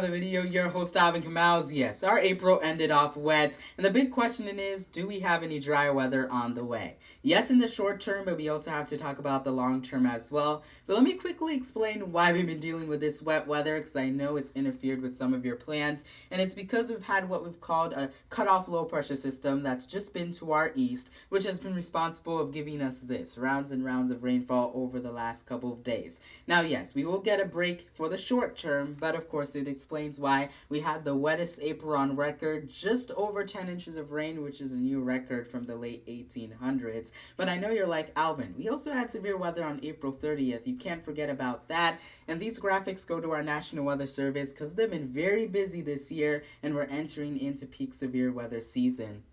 weather video. Your host Alvin Kamals. Yes, our April ended off wet, and the big question is, do we have any dry weather on the way? Yes, in the short term, but we also have to talk about the long term as well. But let me quickly explain why we've been dealing with this wet weather, because I know it's interfered with some of your plans, and it's because we've had what we've called a cut-off low pressure system that's just been to our east, which has been responsible of giving us this rounds and rounds of rainfall over the last couple of days. Now, yes, we will get a break for the short term, but of course it explains why we had the wettest April on record, just over 10 inches of rain, which is a new record from the late 1800s. But I know you're like, Alvin, we also had severe weather on April 30th. You can't forget about that. And these graphics go to our National Weather Service because they've been very busy this year, and we're entering into peak severe weather season.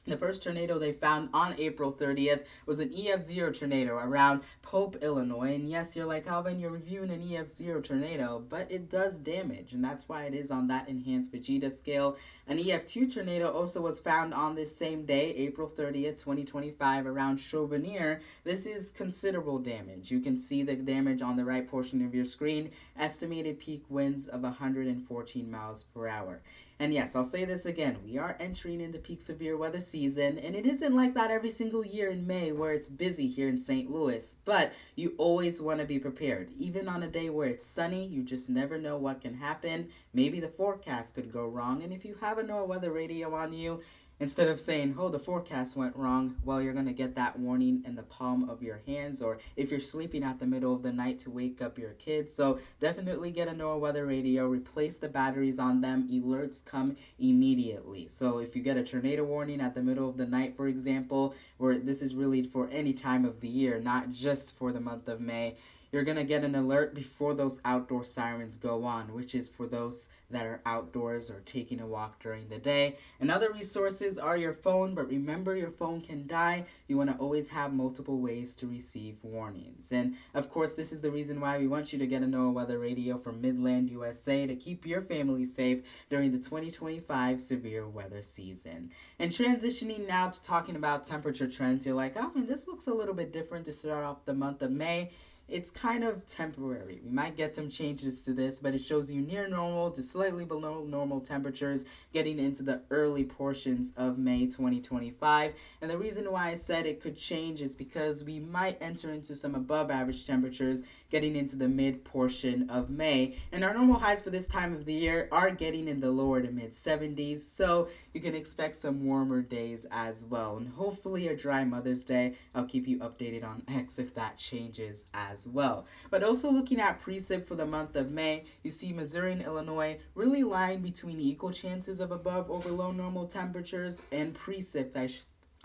The first tornado they found on April 30th was an EF0 tornado around Pope, Illinois. And yes, you're like, Alvin, you're reviewing an EF0 tornado, but it does damage, and that's why it is on that enhanced Vegeta scale. An EF2 tornado also was found on this same day, April 30th, 2025, around Chauvenir. This is considerable damage. You can see the damage on the right portion of your screen. Estimated peak winds of 114 miles per hour. And yes, I'll say this again, we are entering into peak severe weather season, and it isn't like that every single year in May where it's busy here in St. Louis, but you always want to be prepared. Even on a day where it's sunny, you just never know what can happen. Maybe the forecast could go wrong, and if you have a NOAA weather radio on you, instead of saying, oh, the forecast went wrong, well, you're going to get that warning in the palm of your hands, or if you're sleeping at the middle of the night to wake up your kids. So definitely get a NOAA weather radio, replace the batteries on them. Alerts come immediately. So if you get a tornado warning at the middle of the night, for example, where this is really for any time of the year, not just for the month of May, you're going to get an alert before those outdoor sirens go on, which is for those that are outdoors or taking a walk during the day. And other resources are your phone, but remember, your phone can die. You want to always have multiple ways to receive warnings. And of course, this is the reason why we want you to get a NOAA weather radio from Midland, USA to keep your family safe during the 2025 severe weather season. And transitioning now to talking about temperature trends, you're like, oh, this looks a little bit different to start off the month of May. It's kind of temporary. We might get some changes to this, but it shows you near normal to slightly below normal temperatures getting into the early portions of May 2025. And the reason why I said it could change is because we might enter into some above average temperatures getting into the mid portion of May. And our normal highs for this time of the year are getting in the lower to mid 70s, so you can expect some warmer days as well. And hopefully a dry Mother's Day. I'll keep you updated on X if that changes as well. But also looking at precip for the month of May, you see Missouri and Illinois really lying between equal chances of above or below normal temperatures and precip,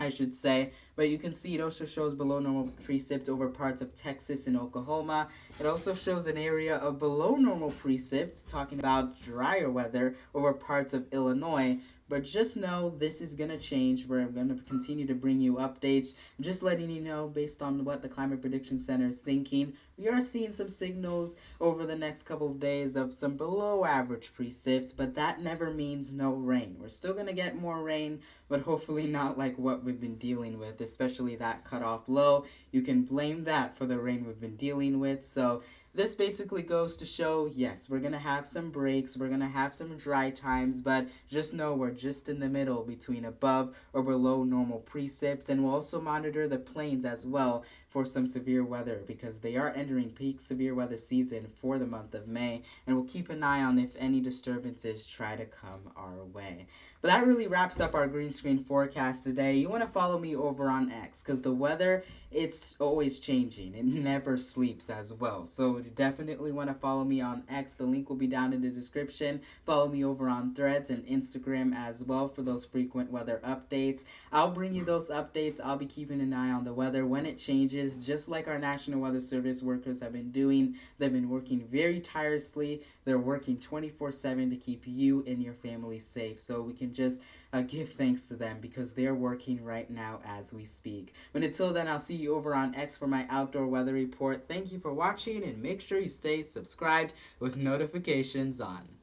I should say, but you can see it also shows below normal precip over parts of Texas and Oklahoma. It also shows an area of below normal precip, talking about drier weather over parts of Illinois. But just know this is going to change. We're going to continue to bring you updates. I'm just letting you know based on what the Climate Prediction Center is thinking. We are seeing some signals over the next couple of days of some below average precip, but that never means no rain. We're still going to get more rain, but hopefully not like what we've been dealing with, especially that cutoff low. You can blame that for the rain we've been dealing with. So this basically goes to show, yes, we're going to have some breaks, we're going to have some dry times, but just know we're just in the middle between above or below normal precips, and we'll also monitor the plains as well for some severe weather because they are entering peak severe weather season for the month of May, and we'll keep an eye on if any disturbances try to come our way. But that really wraps up our green screen forecast today. You want to follow me over on X because the weather, it's always changing. It never sleeps as well. So you definitely want to follow me on X. The link will be down in the description. Follow me over on Threads and Instagram as well for those frequent weather updates. I'll bring you those updates. I'll be keeping an eye on the weather when it changes, just like our National Weather Service workers have been doing. They've been working very tirelessly. They're working 24/7 to keep you and your family safe. So we can just give thanks to them because they're working right now as we speak. But until then, I'll see you over on X for my outdoor weather report. Thank you for watching, and make sure you stay subscribed with notifications on.